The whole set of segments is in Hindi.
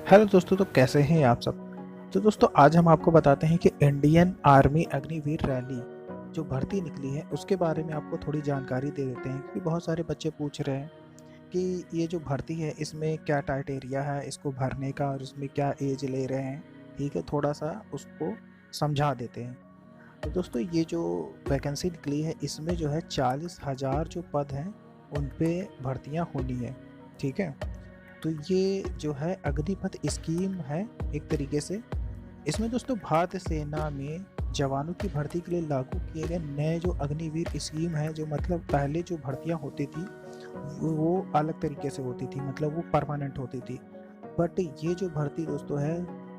हेलो दोस्तों, तो कैसे हैं आप सब। तो दोस्तों आज हम आपको बताते हैं कि इंडियन आर्मी अग्निवीर रैली जो भर्ती निकली है उसके बारे में आपको थोड़ी जानकारी दे देते हैं, क्योंकि बहुत सारे बच्चे पूछ रहे हैं कि ये जो भर्ती है इसमें क्या क्राइटेरिया है इसको भरने का और इसमें क्या एज ले रहे हैं। ठीक है, थोड़ा सा उसको समझा देते हैं। तो दोस्तों ये जो वैकेंसी निकली है इसमें जो है 40,000 जो पद हैं उन पे भर्तियां होनी है। ठीक है, तो ये जो है अग्निपथ स्कीम है एक तरीके से। इसमें दोस्तों भारतीय सेना में जवानों की भर्ती के लिए लागू किए गए नए जो अग्निवीर स्कीम है, जो मतलब पहले जो भर्तियां होती थी वो अलग तरीके से होती थी, मतलब वो परमानेंट होती थी। बट ये जो भर्ती दोस्तों है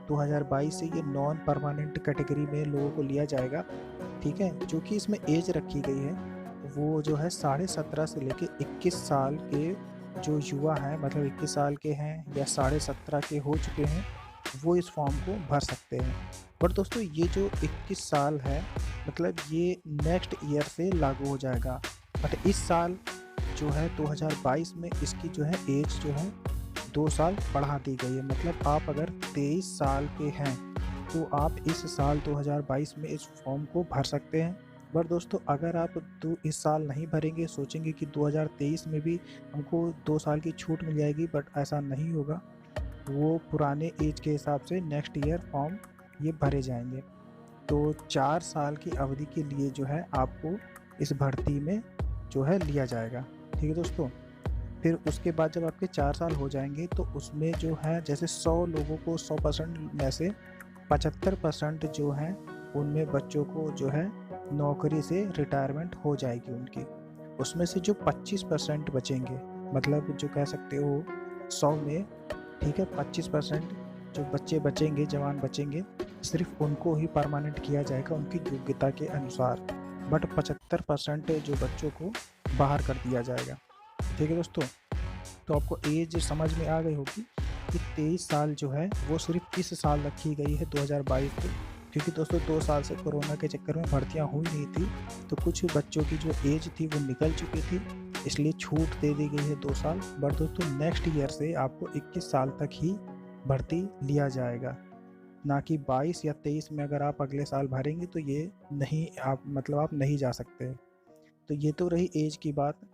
2022 से ये नॉन परमानेंट कैटेगरी में लोगों को लिया जाएगा। ठीक है, जो कि इसमें एज रखी गई है वो जो है 17.5 से लेके 21 साल के जो युवा हैं, मतलब 21 साल के हैं या 17.5 के हो चुके हैं, वो इस फॉर्म को भर सकते हैं। पर दोस्तों ये जो 21 साल है मतलब ये नेक्स्ट ईयर से लागू हो जाएगा। बट इस साल जो है 2022 में इसकी जो है एज जो है 2 साल बढ़ा दी गई है। मतलब आप अगर 23 साल के हैं तो आप इस साल 2022 में इस फॉर्म को भर सकते हैं। पर दोस्तों अगर आप इस साल नहीं भरेंगे, सोचेंगे कि 2023 में भी हमको 2 साल की छूट मिल जाएगी, बट ऐसा नहीं होगा। वो पुराने एज के हिसाब से नेक्स्ट ईयर फॉर्म ये भरे जाएंगे। तो 4 साल की अवधि के लिए जो है आपको इस भर्ती में जो है लिया जाएगा। ठीक है दोस्तों, फिर उसके बाद जब आपके 4 साल हो जाएंगे तो उसमें जो है जैसे 100 लोगों को 100% में से 75% जो हैं उनमें बच्चों को जो है नौकरी से रिटायरमेंट हो जाएगी उनकी। उसमें से जो 25% बचेंगे, मतलब जो कह सकते हो 100 में, ठीक है, 25% जो बच्चे बचेंगे, जवान बचेंगे, सिर्फ उनको ही परमानेंट किया जाएगा उनकी योग्यता के अनुसार। बट 75% जो बच्चों को बाहर कर दिया जाएगा। ठीक है दोस्तों, तो आपको एज समझ में आ गई होगी कि 23 साल जो है वो सिर्फ इस साल रखी गई है 2022 को, क्योंकि दोस्तों 2 साल से कोरोना के चक्कर में भर्तियां हुई नहीं थी, तो कुछ बच्चों की जो एज थी वो निकल चुकी थी, इसलिए छूट दे दी गई है 2 साल। बट दोस्तों नेक्स्ट ईयर से आपको 21 साल तक ही भर्ती लिया जाएगा, ना कि 22 या 23 में अगर आप अगले साल भरेंगे तो ये नहीं, आप मतलब आप नहीं जा सकते। तो ये तो रही एज की बात।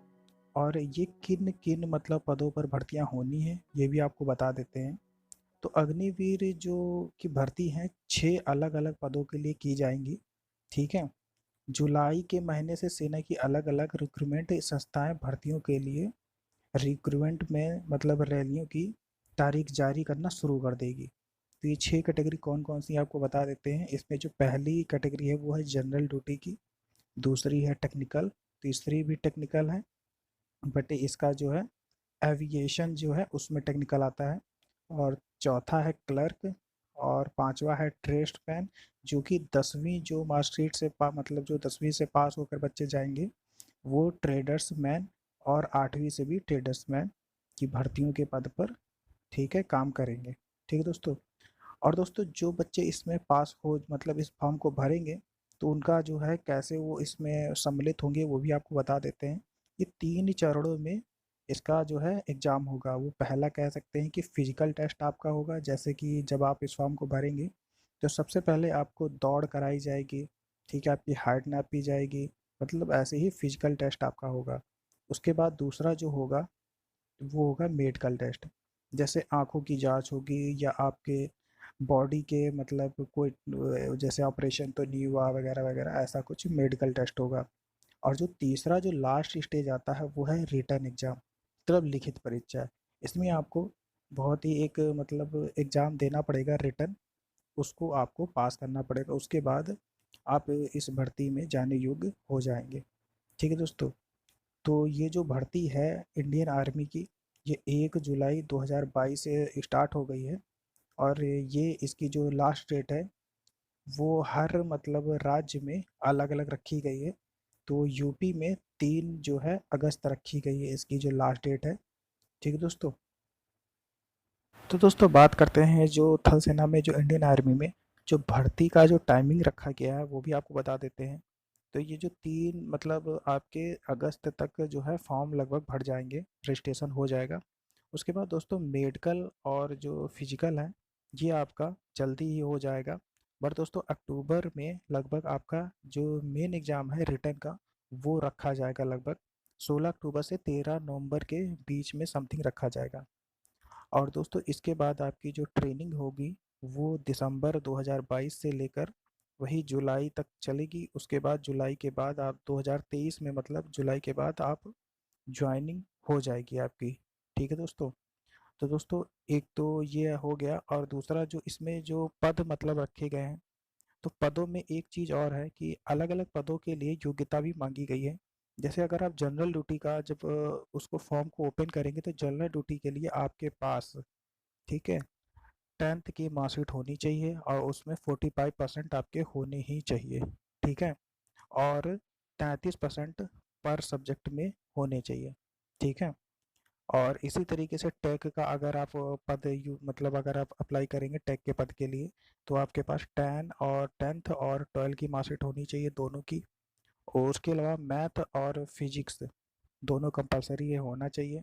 और ये किन किन मतलब पदों पर भर्तियां होनी है ये भी आपको बता देते हैं। तो अग्निवीर जो की भर्ती है 6 अलग अलग पदों के लिए की जाएंगी। ठीक है, जुलाई के महीने से सेना की अलग अलग रिक्रूटमेंट संस्थाएं भर्तियों के लिए रिक्रूटमेंट में मतलब रैलियों की तारीख जारी करना शुरू कर देगी। तो ये 6 कैटेगरी कौन कौन सी आपको बता देते हैं। इसमें जो पहली कैटेगरी है वो है जनरल ड्यूटी की, दूसरी है टेक्निकल, तीसरी भी टेक्निकल है, बट इसका जो है एविएशन जो है उसमें टेक्निकल आता है, और चौथा है क्लर्क, और पांचवा है ट्रेस्ट मैन, जो कि 10वीं जो मार्कशीट से मतलब जो 10वीं से पास होकर बच्चे जाएंगे वो ट्रेडर्स मैन, और 8वीं से भी ट्रेडर्स मैन की भर्तियों के पद पर, ठीक है, काम करेंगे। ठीक है दोस्तों, और दोस्तों जो बच्चे इसमें पास हो मतलब इस फॉर्म को भरेंगे तो उनका जो है कैसे वो इसमें सम्मिलित होंगे वो भी आपको बता देते हैं। ये 3 चरणों में इसका जो है एग्ज़ाम होगा। वो पहला कह सकते हैं कि फिजिकल टेस्ट आपका होगा, जैसे कि जब आप इस फॉर्म को भरेंगे तो सबसे पहले आपको दौड़ कराई जाएगी। ठीक है, आपकी हाइट नापी जाएगी, मतलब ऐसे ही फिजिकल टेस्ट आपका होगा। उसके बाद दूसरा जो होगा वो होगा मेडिकल टेस्ट, जैसे आँखों की जाँच होगी या आपके बॉडी के मतलब कोई जैसे ऑपरेशन तो नहीं हुआ वगैरह वगैरह, ऐसा कुछ मेडिकल टेस्ट होगा। और जो तीसरा जो लास्ट स्टेज आता है वो है रिटन एग्ज़ाम, मतलब लिखित परीक्षा। इसमें आपको बहुत ही एक मतलब एग्ज़ाम देना पड़ेगा रिटन, उसको आपको पास करना पड़ेगा, उसके बाद आप इस भर्ती में जाने योग्य हो जाएंगे। ठीक है दोस्तों, तो ये जो भर्ती है इंडियन आर्मी की, ये 1 जुलाई 2022 से स्टार्ट हो गई है, और ये इसकी जो लास्ट डेट है वो हर मतलब राज्य में अलग अलग रखी गई है। तो यूपी में 3 जो है अगस्त रखी गई है इसकी जो लास्ट डेट है। ठीक है दोस्तों, तो दोस्तों बात करते हैं जो थल सेना में जो इंडियन आर्मी में जो भर्ती का जो टाइमिंग रखा गया है वो भी आपको बता देते हैं। तो ये जो 3 मतलब आपके अगस्त तक जो है फॉर्म लगभग भर जाएंगे, रजिस्ट्रेशन हो जाएगा। उसके बाद दोस्तों मेडिकल और जो फिजिकल है ये आपका जल्दी ही हो जाएगा। बट दोस्तों अक्टूबर में लगभग आपका जो मेन एग्ज़ाम है रिटर्न का वो रखा जाएगा, लगभग 16 अक्टूबर से 13 नवंबर के बीच में समथिंग रखा जाएगा। और दोस्तों इसके बाद आपकी जो ट्रेनिंग होगी वो दिसंबर 2022 से लेकर वही जुलाई तक चलेगी। उसके बाद जुलाई के बाद आप 2023 में, मतलब जुलाई के बाद आप ज्वाइनिंग हो जाएगी आपकी। ठीक है दोस्तों। तो दोस्तों एक तो ये हो गया, और दूसरा जो इसमें जो पद मतलब रखे गए हैं, तो पदों में एक चीज़ और है कि अलग अलग पदों के लिए योग्यता भी मांगी गई है। जैसे अगर आप जनरल ड्यूटी का जब उसको फॉर्म को ओपन करेंगे तो जनरल ड्यूटी के लिए आपके पास, ठीक है, 10th की मार्कशीट होनी चाहिए और उसमें 45% आपके होने ही चाहिए। ठीक है। और 33% पर सब्जेक्ट में होने चाहिए। ठीक है। और इसी तरीके से टेक का अगर आप पद मतलब अगर आप अप्लाई करेंगे टेक के पद के लिए तो आपके पास 10th और 12 की मार्कशीट होनी चाहिए दोनों की। और उसके अलावा मैथ और फिजिक्स दोनों कंपलसरी ये होना चाहिए।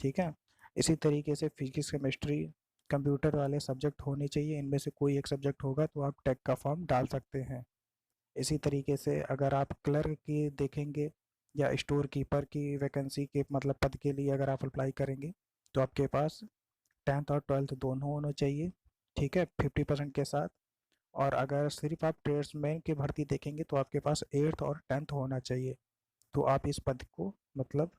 ठीक है। इसी तरीके से फिजिक्स केमिस्ट्री कंप्यूटर वाले सब्जेक्ट होने चाहिए, इनमें से कोई एक सब्जेक्ट होगा तो आप टेक का फॉर्म डाल सकते हैं। इसी तरीके से अगर आप क्लर्क की देखेंगे या स्टोर कीपर की वैकेंसी के मतलब पद के लिए अगर आप अप्लाई करेंगे तो आपके पास 10th और 12th दोनों होना चाहिए। ठीक है, 50% के साथ। और अगर सिर्फ आप ट्रेड्समैन की भर्ती देखेंगे तो आपके पास 8th और 10th होना चाहिए। तो आप इस पद को मतलब